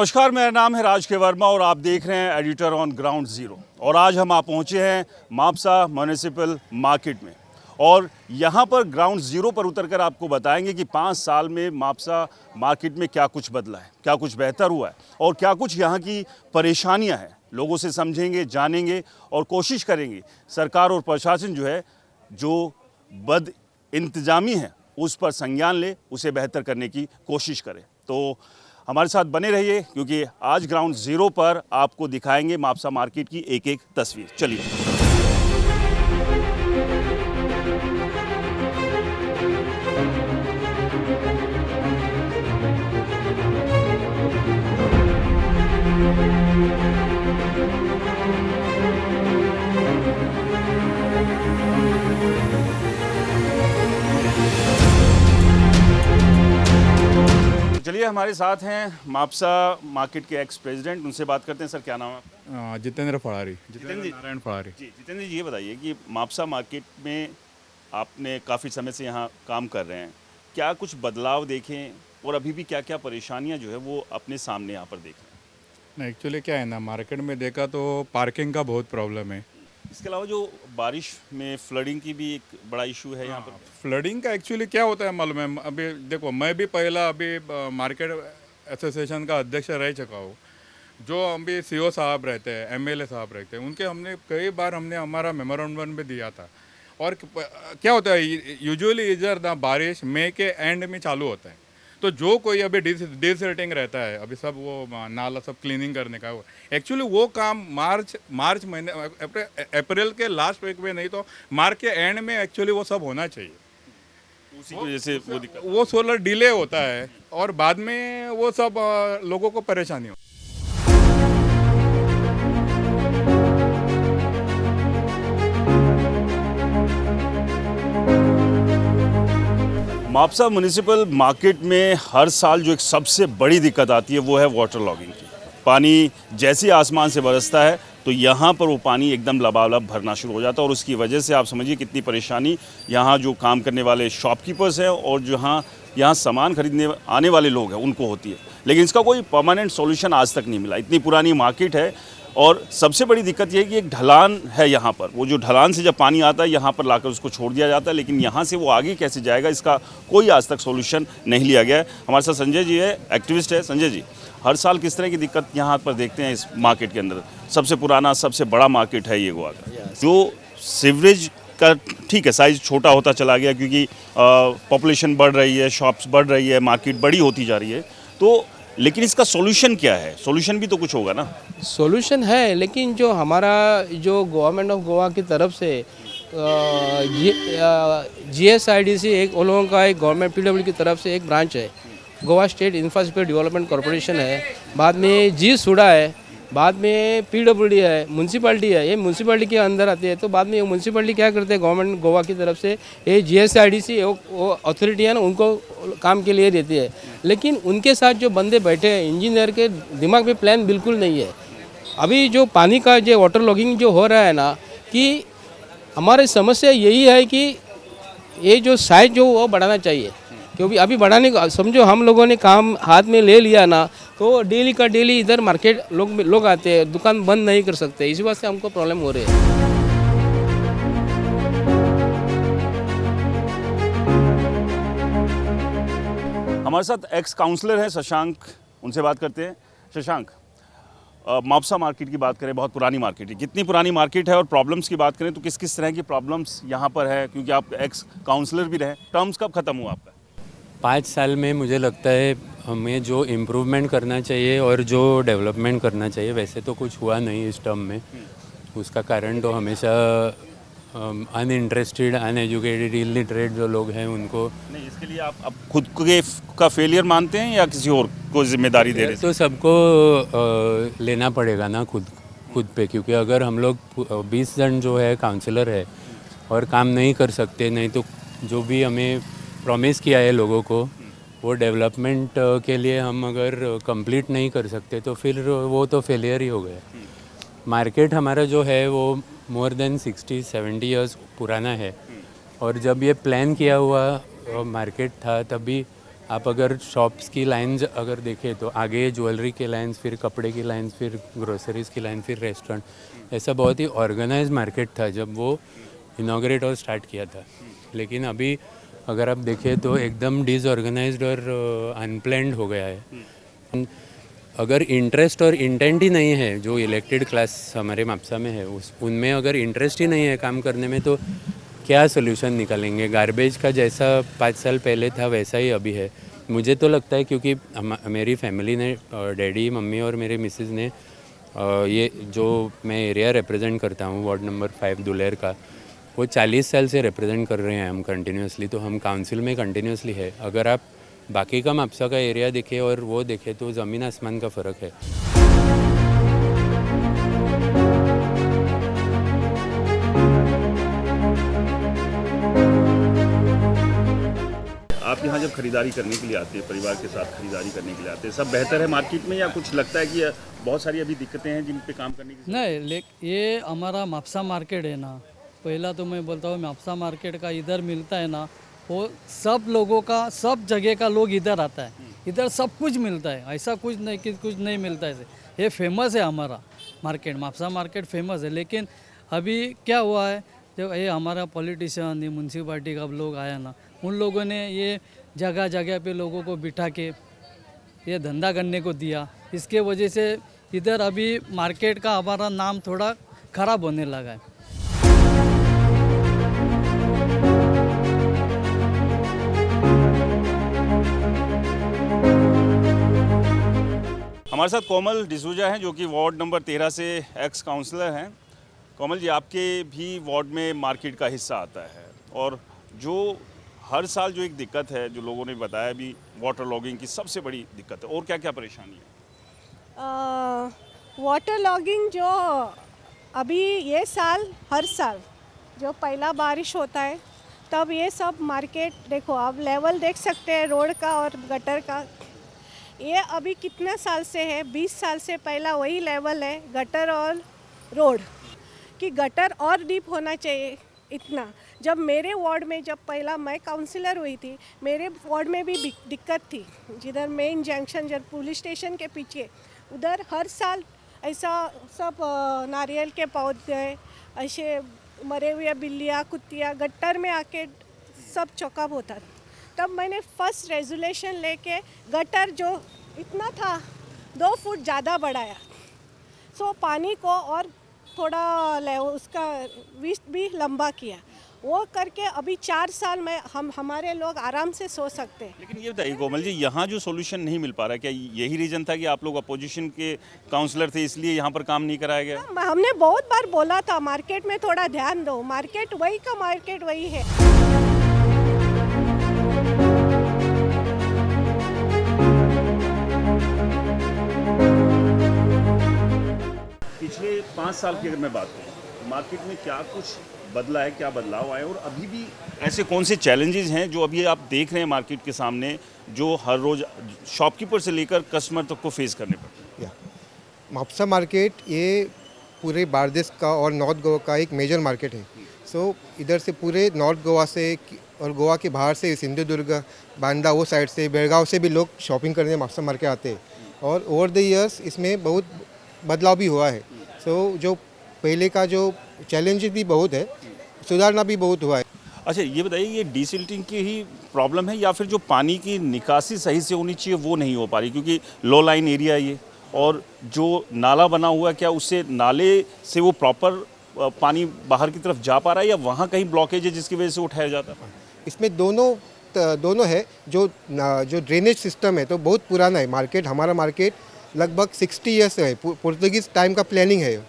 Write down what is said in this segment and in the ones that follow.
नमस्कार, मेरा नाम है राज के वर्मा और आप देख रहे हैं एडिटर ऑन ग्राउंड ज़ीरो। और आज हम पहुंचे हैं मापसा म्यूनिसिपल मार्केट में और यहां पर ग्राउंड ज़ीरो पर उतरकर आपको बताएंगे कि 5 साल में मापसा मार्केट में क्या कुछ बदला है, क्या कुछ बेहतर हुआ है और क्या कुछ यहां की परेशानियां हैं। लोगों से समझेंगे, जानेंगे और कोशिश करेंगे सरकार और प्रशासन जो बद इंतजामी है उस पर संज्ञान ले, उसे बेहतर करने की कोशिश करे। तो हमारे साथ बने रहिए क्योंकि आज ग्राउंड ज़ीरो पर आपको दिखाएंगे मापसा मार्केट की एक एक तस्वीर। चलिए। चलिए, हमारे साथ हैं मापसा मार्केट के एक्स प्रेसिडेंट, उनसे बात करते हैं। सर, क्या नाम है आपका? जितेंद्र फड़ारी, जितेंद्र नारायण फड़ारी। जी, जितेंद्र जी, ये बताइए कि मापसा मार्केट में आपने काफ़ी समय से यहाँ काम कर रहे हैं, क्या कुछ बदलाव देखें और अभी भी क्या क्या परेशानियाँ जो है वो अपने सामने यहाँ पर देख रहे हैं? नहीं, एक्चुअली क्या है ना, मार्केट में देखा तो पार्किंग का बहुत प्रॉब्लम है। इसके अलावा जो बारिश में फ्लडिंग की भी एक बड़ा इशू है यहाँ पर। फ्लडिंग का एक्चुअली क्या होता है मालूम है, अभी देखो मैं भी पहला अभी मार्केट एसोसिएशन का अध्यक्ष रह चुका हूँ। जो अभी सीओ साहब रहते हैं, एमएलए साहब रहते हैं, उनके हमने कई बार हमारा मेमोरेंडम भी दिया था। और क्या होता है, यूजुअली इधर ना बारिश मई के एंड में चालू होता है। तो जो कोई अभी डिसेल्टिंग रहता है, अभी सब वो नाला सब क्लीनिंग करने का, एक्चुअली वो काम मार्च महीने अप्रैल के लास्ट वीक में, नहीं तो मार्च के एंड में एक्चुअली वो सब होना चाहिए। उसी की वजह से वो सोलर डिले होता है और बाद में वो सब लोगों को परेशानी हो। मापसा म्यूनिसिपल मार्केट में हर साल जो एक सबसे बड़ी दिक्कत आती है वो है वाटर लॉगिंग की। पानी जैसे आसमान से बरसता है तो यहाँ पर वो पानी एकदम लबालब भरना शुरू हो जाता है और उसकी वजह से आप समझिए कितनी परेशानी यहाँ जो काम करने वाले शॉपकीपर्स हैं और जहाँ यहाँ सामान खरीदने आने वाले लोग हैं उनको होती है। लेकिन इसका कोई परमानेंट सॉल्यूशन आज तक नहीं मिला। इतनी पुरानी मार्केट है और सबसे बड़ी दिक्कत यह है कि एक ढलान है यहाँ पर। वो जो ढलान से जब पानी आता है यहाँ पर लाकर उसको छोड़ दिया जाता है, लेकिन यहाँ से वो आगे कैसे जाएगा इसका कोई आज तक सॉल्यूशन नहीं लिया गया है। हमारे साथ संजय जी है, एक्टिविस्ट है। संजय जी, हर साल किस तरह की दिक्कत यहाँ पर देखते हैं इस मार्केट के अंदर? सबसे पुराना, सबसे बड़ा मार्केट है ये गोवा का। जो सीवरेज का ठीक है, साइज़ छोटा होता चला गया क्योंकि पॉपुलेशन बढ़ रही है, शॉप्स बढ़ रही है, मार्केट बड़ी होती जा रही है, तो लेकिन इसका सॉल्यूशन क्या है? सॉल्यूशन भी तो कुछ होगा ना। सॉल्यूशन है, लेकिन जो हमारा जो गवर्नमेंट ऑफ गोवा की तरफ से GSIDC एक उन लोगों का एक गवर्नमेंट PW की तरफ से एक ब्रांच है, Goa state infrastructure development corporation है, बाद में सूडा है, बाद में PWD है, म्यूनसिपैलिटी है। ये म्यूनसिपैलिटी के अंदर आती है। तो बाद में ये म्यूनसिपैलिटी क्या करते हैं, गवर्नमेंट गोवा की तरफ से ये GSIDC वो अथॉरिटी है ना, उनको काम के लिए देती है। लेकिन उनके साथ जो बंदे बैठे हैं, इंजीनियर के दिमाग में प्लान बिल्कुल नहीं है। अभी जो पानी का जो वाटर लॉगिंग जो हो रहा है ना, कि हमारी समस्या यही है कि ये जो साइज जो वो बढ़ाना चाहिए, क्योंकि अभी बढ़ाने का समझो हम लोगों ने काम हाथ में ले लिया ना, तो डेली का डेली इधर मार्केट लोग आते हैं, दुकान बंद नहीं कर सकते। इसी वजह से हमको प्रॉब्लम हो रही है। हमारे साथ एक्स काउंसलर हैं शशांक, उनसे बात करते हैं। शशांक, मापसा मार्केट की बात करें, बहुत पुरानी मार्केट है। कितनी पुरानी मार्केट है और प्रॉब्लम्स की बात करें तो किस किस तरह की प्रॉब्लम्स यहाँ पर है? क्योंकि आप एक्स काउंसलर भी रहे, टर्म्स कब ख़त्म हुआ आपका? 5 साल में मुझे लगता है हमें जो इम्प्रूवमेंट करना चाहिए और जो डेवलपमेंट करना चाहिए वैसे तो कुछ हुआ नहीं इस टर्म में। उसका कारण तो हमेशा अनइंटरेस्टेड, अनएजुकेटेड, इलिटरेट जो लोग हैं उनको। नहीं, इसके लिए आप खुद का फेलियर मानते हैं या किसी और को जिम्मेदारी दे रहे हैं? तो सबको लेना पड़ेगा ना खुद पे, क्योंकि अगर हम लोग 20 जन जो है काउंसलर है और काम नहीं कर सकते, नहीं तो जो भी हमें प्रॉमिस किया है लोगों को वो डेवलपमेंट के लिए हम अगर कंप्लीट नहीं कर सकते तो फिर वो तो फेलियर ही हो गया। मार्केट हमारा जो है वो मोर देन 60-70 इयर्स पुराना है और जब ये प्लान किया हुआ मार्केट था तभी आप अगर शॉप्स की लाइंस अगर देखें तो आगे ज्वेलरी के लाइंस, फिर कपड़े की लाइंस, फिर ग्रोसरीज़ की लाइन, फिर रेस्टोरेंट, ऐसा बहुत ही ऑर्गेनाइज मार्केट था जब वो इनाग्रेट और स्टार्ट किया था। लेकिन अभी अगर आप देखें तो एकदम डिसऑर्गेनाइज्ड और अनप्लान्ड हो गया है। अगर इंटरेस्ट और इंटेंट ही नहीं है, जो इलेक्टेड क्लास हमारे मापसा में है उनमें अगर इंटरेस्ट ही नहीं है काम करने में, तो क्या सोल्यूशन निकालेंगे? गार्बेज का जैसा 5 साल पहले था वैसा ही अभी है। मुझे तो लगता है क्योंकि मेरी फैमिली ने, डैडी, मम्मी और मेरे मिसेस ने, ये जो मैं एरिया रिप्रेजेंट करता हूँ वार्ड नंबर 5 दुलेर का, वो 40 साल से रिप्रेजेंट कर रहे हैं हम कंटिन्यूसली। तो हम काउंसिल में कंटिन्यूसली है। अगर आप बाकी का मापसा का एरिया देखें और वो देखें तो ज़मीन आसमान का फ़र्क है। आप यहाँ जब खरीदारी करने के लिए आते हैं, परिवार के साथ खरीदारी करने के लिए आते हैं, सब बेहतर है मार्केट में, या कुछ लगता है कि बहुत सारी अभी दिक्कतें हैं जिन पे काम करने की? नहीं, ये हमारा मापसा मार्केट है ना, पहला तो मैं बोलता हूँ मापसा मार्केट का इधर मिलता है ना, वो सब लोगों का, सब जगह का लोग इधर आता है, इधर सब कुछ मिलता है, ऐसा कुछ नहीं कि कुछ नहीं मिलता है। ये फेमस है हमारा मार्केट, मापसा मार्केट फेमस है। लेकिन अभी क्या हुआ है, जब ये हमारा पॉलिटिशियन, ये म्यूनसिपाल्टी का लोग आया ना, उन लोगों ने ये जगह जगह पे लोगों को बिठा के ये धंधा करने को दिया। इसके वजह से इधर अभी मार्केट का हमारा नाम थोड़ा ख़राब होने लगा है। हमारे साथ कोमल डिसूजा हैं, जो कि वार्ड नंबर 13 से एक्स काउंसलर हैं। कोमल जी, आपके भी वार्ड में मार्केट का हिस्सा आता है, और जो हर साल जो एक दिक्कत है, जो लोगों ने बताया भी, वाटर लॉगिंग की सबसे बड़ी दिक्कत है, और क्या क्या परेशानी है? वाटर लॉगिंग जो अभी ये साल, हर साल जो पहला बारिश होता है तब ये सब मार्केट, देखो आप लेवल देख सकते हैं रोड का और गटर का, ये अभी कितने साल से है, 20 साल से पहला वही लेवल है गटर और रोड कि गटर और डीप होना चाहिए इतना। जब मेरे वार्ड में, जब पहला मैं काउंसिलर हुई थी, मेरे वार्ड में भी दिक्कत थी, जिधर मेन जंक्शन, जब पुलिस स्टेशन के पीछे, उधर हर साल ऐसा सब नारियल के पौधे, ऐसे मरे हुए बिल्लियाँ, कुत्तियाँ गट्टर में आके सब चौकअप होता था। तब मैंने फर्स्ट रेजोल्यूशन लेके गटर जो इतना था 2 फुट ज़्यादा बढ़ाया, सो पानी को और थोड़ा उसका विस्ट भी लंबा किया। वो करके अभी 4 साल में हमारे लोग आराम से सो सकते हैं। लेकिन ये बताइए कोमल जी, यहाँ जो सोल्यूशन नहीं मिल पा रहा, क्या यही रीज़न था कि आप लोग अपोजिशन के काउंसलर थे इसलिए यहाँ पर काम नहीं कराया गया? हमने बहुत बार बोला था मार्केट में थोड़ा ध्यान दो, मार्केट वही का मार्केट वही है। पिछले 5 साल की अगर मैं बात करूँ, मार्केट में क्या कुछ बदला है, क्या बदलाव आए, और अभी भी ऐसे कौन से चैलेंजेस हैं जो अभी आप देख रहे हैं मार्केट के सामने, जो हर रोज़ शॉपकीपर से लेकर कस्टमर तक को फेस करने पड़ते हैं? मापसा मार्केट ये पूरे बारदेश का और नॉर्थ गोवा का एक मेजर मार्केट है। सो इधर से पूरे नॉर्थ गोवा से और गोवा के बाहर से सिंधुदुर्ग, बांदा, वो साइड से, बेलगांव से भी लोग शॉपिंग करने मापसा मार्केट आते हैं। और ओवर द ईयर्स इसमें बहुत बदलाव भी हुआ है। सो जो पहले का जो चैलेंज भी बहुत है, सुधारना भी बहुत हुआ है। अच्छा, ये बताइए, ये डिसिल्टिंग की ही प्रॉब्लम है, या फिर जो पानी की निकासी सही से होनी चाहिए वो नहीं हो पा रही? क्योंकि लो लाइन एरिया है ये, और जो नाला बना हुआ है, क्या उससे नाले से वो प्रॉपर पानी बाहर की तरफ जा पा रहा है, या वहाँ कहीं ब्लॉकेज है जिसकी वजह से उठाया जाता है? इसमें दोनों है। जो ड्रेनेज सिस्टम है तो बहुत पुराना है। मार्केट, हमारा मार्केट लगभग 60 ईयर्स है, पुर्तगीज टाइम का प्लानिंग है।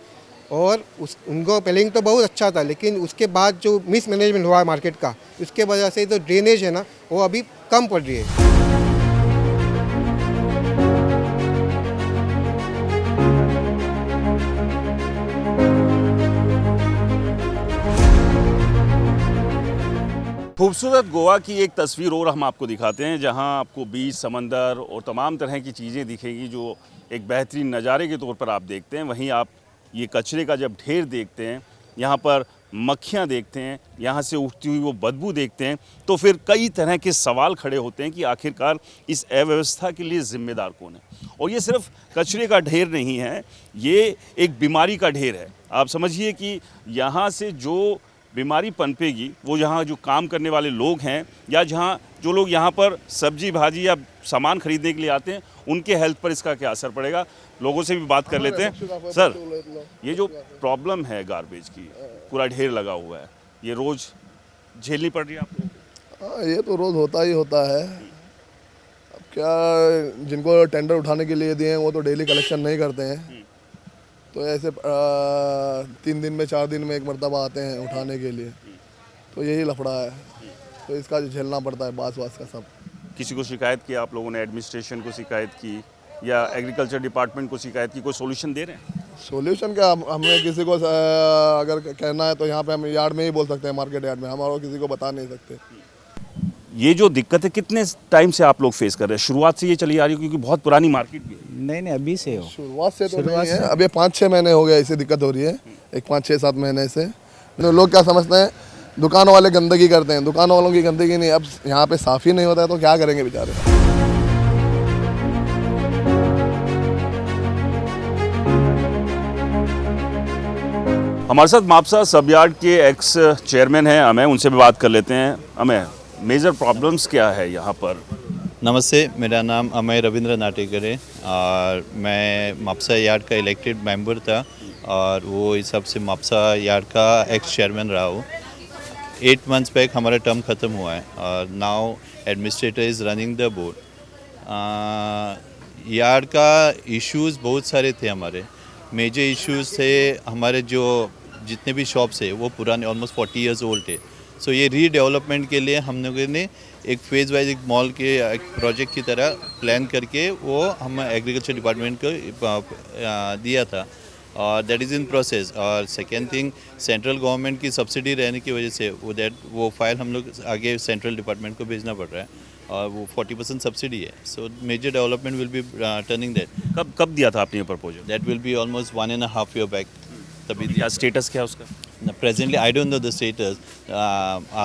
और उनको प्लानिंग तो बहुत अच्छा था, लेकिन उसके बाद जो मिसमैनेजमेंट हुआ है मार्केट का, उसके वजह से तो ड्रेनेज है ना, वो अभी कम पड़ रही है। खूबसूरत गोवा की एक तस्वीर और हम आपको दिखाते हैं, जहां आपको बीच, समंदर और तमाम तरह की चीज़ें दिखेंगी जो एक बेहतरीन नज़ारे के तौर पर आप देखते हैं। वहीं आप ये कचरे का जब ढेर देखते हैं, यहाँ पर मक्खियाँ देखते हैं, यहाँ से उठती हुई वो बदबू देखते हैं, तो फिर कई तरह के सवाल खड़े होते हैं कि आखिरकार इस अव्यवस्था के लिए जिम्मेदार कौन है। और ये सिर्फ कचरे का ढेर नहीं है, ये एक बीमारी का ढेर है। आप समझिए कि यहाँ से जो बीमारी पनपेगी वो यहाँ जो काम करने वाले लोग हैं या जहाँ जो लोग यहाँ पर सब्जी भाजी या सामान खरीदने के लिए आते हैं उनके हेल्थ पर इसका क्या असर पड़ेगा। लोगों से भी बात कर लेते हैं। सर, ये जो प्रॉब्लम है गार्बेज की, पूरा ढेर लगा हुआ है, ये रोज़ झेलनी पड़ रही है आप लोगों को? हाँ, ये तो रोज़ होता ही होता है। अब क्या, जिनको टेंडर उठाने के लिए दिए हैं वो तो डेली कलेक्शन नहीं करते हैं, तो ऐसे 3 दिन में 4 दिन में एक मरतबा आते हैं उठाने के लिए, तो यही लफड़ा है। तो इसका जो झेलना पड़ता है बास का सब। किसी को शिकायत की आप लोगों ने, एडमिनिस्ट्रेशन को शिकायत की या एग्रीकल्चर डिपार्टमेंट को शिकायत की, कोई सोल्यूशन दे रहे हैं? सॉल्यूशन क्या, हमें किसी को अगर कहना है तो यहाँ पे हम यार्ड में ही बोल सकते हैं, मार्केट यार्ड में। हम और किसी को बता नहीं सकते। ये जो दिक्कत है कितने टाइम से आप लोग फेस कर रहे हैं? शुरुआत से ये चली आ रही है क्योंकि बहुत पुरानी मार्केट भी है। नहीं अभी से हो। शुरुआत से तो नहीं है, अब ये 5-6 महीने हो गए इसे दिक्कत हो रही है, एक 5-6-7 महीने से। तो लोग क्या समझते हैं, दुकानों वाले गंदगी करते हैं। दुकानों वालों की गंदगी नहीं, अब यहाँ पे साफ ही नहीं होता है तो क्या करेंगे बेचारे। हमारे साथ मापसा सब यार्ड के एक्स चेयरमैन हैं अमय, उनसे भी बात कर लेते हैं। अमय, मेजर प्रॉब्लम्स क्या है यहाँ पर? नमस्ते, मेरा नाम अमय रविंद्र नाटेकर है और मैं मापसा यार्ड का इलेक्टेड मेंबर था और वो हिसाब से मापसा यार्ड का एक्स चेयरमैन रहा हूँ। 8 मंथ्स बैक हमारा टर्म ख़त्म हुआ है और now administrator is running the board. Yard का इश्यूज़ बहुत सारे थे हमारे। मेजर इश्यूज़ थे हमारे, जो जितने भी शॉप्स है वो पुराने ऑलमोस्ट 40 ईयर्स ओल्ड है। सो ये रीडेवलपमेंट के लिए हम लोगों ने एक फेज़ वाइज एक मॉल के एक प्रोजेक्ट की तरह प्लान करके वो हम एग्रीकल्चर डिपार्टमेंट को दिया था और दैट इज़ इन प्रोसेस। और सेकेंड थिंग, सेंट्रल गवर्नमेंट की सब्सिडी रहने की वजह से वो फाइल हम लोग आगे सेंट्रल डिपार्टमेंट को भेजना पड़ रहा है और वो 40% सब्सिडी है। So major development will be turning that. कब दिया था आपने ये proposal? That will be almost 1.5 year back. तभी क्या स्टेटस क्या है उसका? Presently I don't know the status.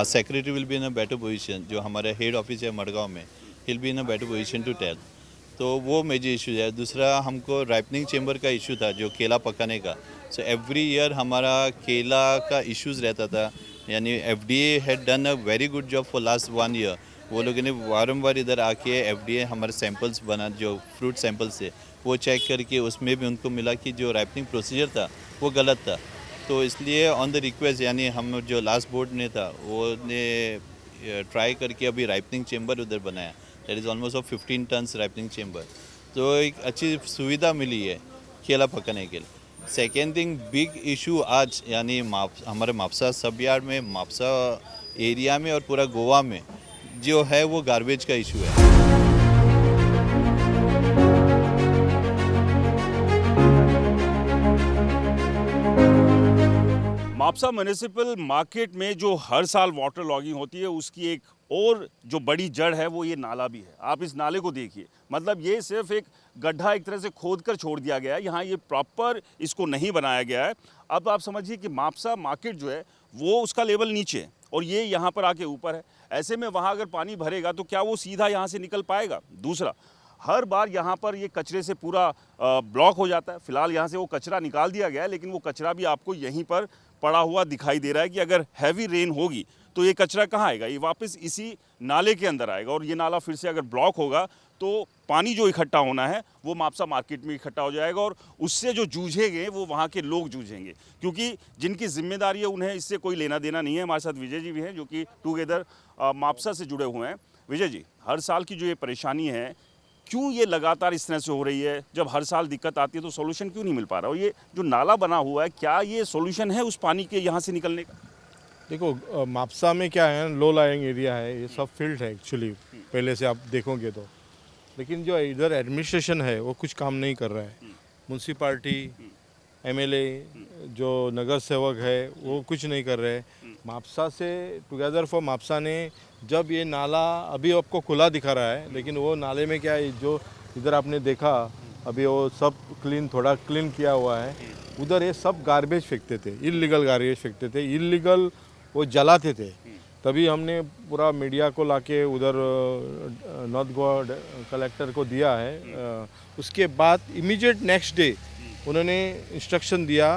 Secretary will be in a better position, जो हमारा हेड ऑफिस है मडगांव में, he will be in a better position to tell. तो वो मेजर इशू है। दूसरा, हमको राइपनिंग चेम्बर का इशू था, जो केला पकाने का। सो एवरी ईयर हमारा केला का इश्यूज़ रहता था, यानी FDA had done a very good job for last 1 year। वो लोगों ने वारंवार इधर आके FDA हमारे सैंपल्स बना, जो फ्रूट सैंपल्स थे वो चेक करके उसमें भी उनको मिला कि जो राइपनिंग प्रोसीजर था वो गलत था। तो इसलिए ऑन द रिक्वेस्ट, यानी हम जो लास्ट बोर्ड ने था वो ने ट्राई करके अभी राइपनिंग चेम्बर उधर बनाया। That is almost of 15 tons ripening chamber. तो एक अच्छी सुविधा मिली है केला पकाने के लिए। सेकेंड थिंग, बिग इशू आज यानी हमारे मापसा सब यार्ड में, मापसा एरिया में और पूरा गोवा में जो है वो गार्बेज का इशू है। मापसा म्यूनिसिपल मार्केट में जो हर साल वाटर लॉगिंग होती है उसकी एक और जो बड़ी जड़ है वो ये नाला भी है। आप इस नाले को देखिए, मतलब ये सिर्फ एक गड्ढा एक तरह से खोद कर छोड़ दिया गया है, यहाँ ये प्रॉपर इसको नहीं बनाया गया है। अब आप समझिए कि मापसा मार्केट जो है वो उसका लेवल नीचे है और ये यहाँ पर आके ऊपर है। ऐसे में वहाँ अगर पानी भरेगा तो क्या वो सीधा यहाँ से निकल पाएगा? दूसरा, हर बार यहाँ पर ये कचरे से पूरा ब्लॉक हो जाता है। फिलहाल यहाँ से वो कचरा निकाल दिया गया है, लेकिन वो कचरा भी आपको यहीं पर पड़ा हुआ दिखाई दे रहा है कि अगर हैवी रेन होगी तो ये कचरा कहाँ आएगा? ये वापस इसी नाले के अंदर आएगा और ये नाला फिर से अगर ब्लॉक होगा तो पानी जो इकट्ठा होना है वो मापसा मार्केट में इकट्ठा हो जाएगा और उससे जो जूझेंगे वो वहाँ के लोग जूझेंगे, क्योंकि जिनकी जिम्मेदारी है उन्हें इससे कोई लेना देना नहीं है। हमारे साथ विजय जी भी हैं जो कि टुगेदर मापसा से जुड़े हुए हैं। विजय जी, हर साल की जो ये परेशानी है, क्यों ये लगातार इस तरह से हो रही है? जब हर साल दिक्कत आती है तो सॉल्यूशन क्यों नहीं मिल पा रहा? और ये जो नाला बना हुआ है, क्या ये सॉल्यूशन है उस पानी के यहाँ से निकलने का? देखो, मापसा में क्या है, लो लाइंग एरिया है, ये सब फील्ड है एक्चुअली, पहले से आप देखोगे तो। लेकिन जो इधर एडमिनिस्ट्रेशन है वो कुछ काम नहीं कर रहा है। म्यूनसिपाल्टी, MLA, जो नगर सेवक है वो कुछ नहीं कर रहे। मापसा से टुगेदर फॉर मापसा ने जब ये नाला अभी आपको खुला दिखा रहा है, लेकिन वो नाले में क्या है, जो इधर आपने देखा अभी वो सब थोड़ा क्लीन किया हुआ है। उधर ये सब गार्बेज फेंकते थे, इलीगल गार्बेज फेंकते थे, इलीगल वो जलाते थे। तभी हमने पूरा मीडिया को लाके उधर नॉर्थ गोवा कलेक्टर को दिया है। उसके बाद इमीडिएट नेक्स्ट डे उन्होंने इंस्ट्रक्शन दिया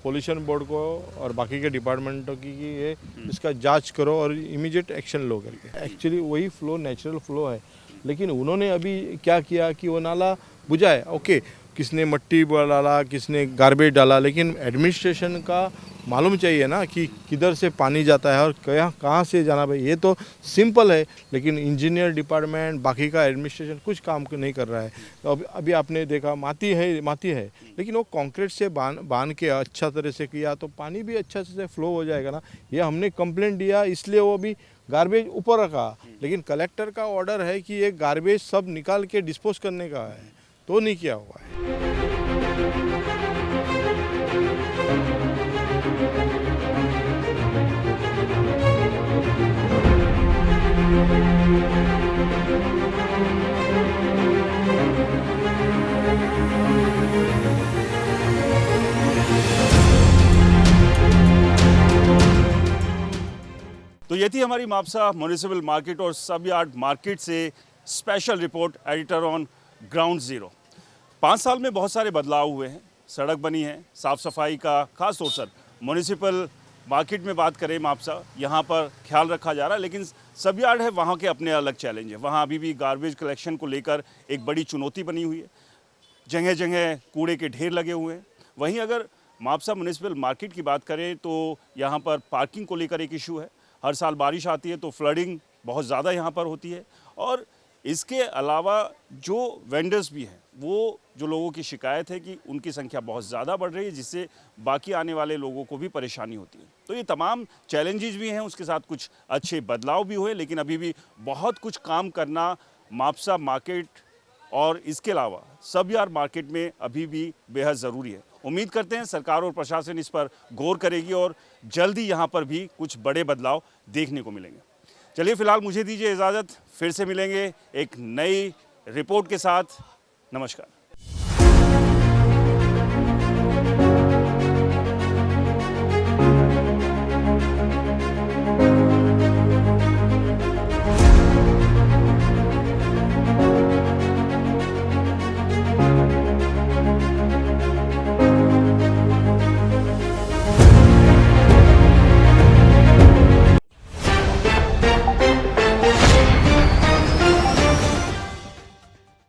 पोल्यूशन बोर्ड को और बाकी के डिपार्टमेंटों की कि ये इसका जांच करो और इमीडिएट एक्शन लो करके। एक्चुअली वही फ्लो नेचुरल फ्लो है, लेकिन उन्होंने अभी क्या किया कि वो नाला बुझाए। ओके, किसने मट्टी डाला, किसने गार्बेज डाला, लेकिन एडमिनिस्ट्रेशन का मालूम चाहिए ना कि किधर से पानी जाता है और कहाँ से जाना भाई। ये तो सिंपल है, लेकिन इंजीनियर डिपार्टमेंट बाकी का एडमिनिस्ट्रेशन कुछ काम नहीं कर रहा है। तो अभी आपने देखा माटी है, लेकिन वो कंक्रीट से बांध के अच्छा तरह से किया तो पानी भी अच्छा से फ्लो हो जाएगा ना। ये हमने कंप्लेंट दिया, इसलिए वो भी गार्बेज ऊपर रखा, लेकिन कलेक्टर का ऑर्डर है कि ये गार्बेज सब निकाल के डिस्पोज करने का है, तो नहीं किया हुआ है। तो ये थी हमारी मापसा म्यूनिसिपल मार्केट और सब यार्ड मार्केट से special report editor on ground zero. 5 साल में बहुत सारे बदलाव हुए हैं, सड़क बनी है, साफ़ सफाई का खास तौर से म्यूनिसिपल मार्केट में बात करें मापसा, यहाँ पर ख्याल रखा जा रहा है। लेकिन सब यार्ड है, वहाँ के अपने अलग चैलेंज है। वहाँ अभी भी गार्बेज कलेक्शन को लेकर एक बड़ी चुनौती बनी हुई है, जगह जगह कूड़े के ढेर लगे हुए हैं। वहीं अगर मापसा म्यूनिसिपल मार्केट की बात करें तो यहाँ पर पार्किंग को लेकर एक इशू है। हर साल बारिश आती है तो फ्लडिंग बहुत ज़्यादा यहाँ पर होती है, और इसके अलावा जो वेंडर्स भी हैं, वो जो लोगों की शिकायत है कि उनकी संख्या बहुत ज़्यादा बढ़ रही है, जिससे बाकी आने वाले लोगों को भी परेशानी होती है। तो ये तमाम चैलेंजेस भी हैं, उसके साथ कुछ अच्छे बदलाव भी हुए, लेकिन अभी भी बहुत कुछ काम करना मापसा मार्केट और इसके अलावा सब यार्ड मार्केट में अभी भी बेहद ज़रूरी है। उम्मीद करते हैं सरकार और प्रशासन इस पर गौर करेगी और जल्दी यहाँ पर भी कुछ बड़े बदलाव देखने को मिलेंगे। चलिए फिलहाल मुझे दीजिए इजाज़त, फिर से मिलेंगे एक नई रिपोर्ट के साथ। नमस्कार।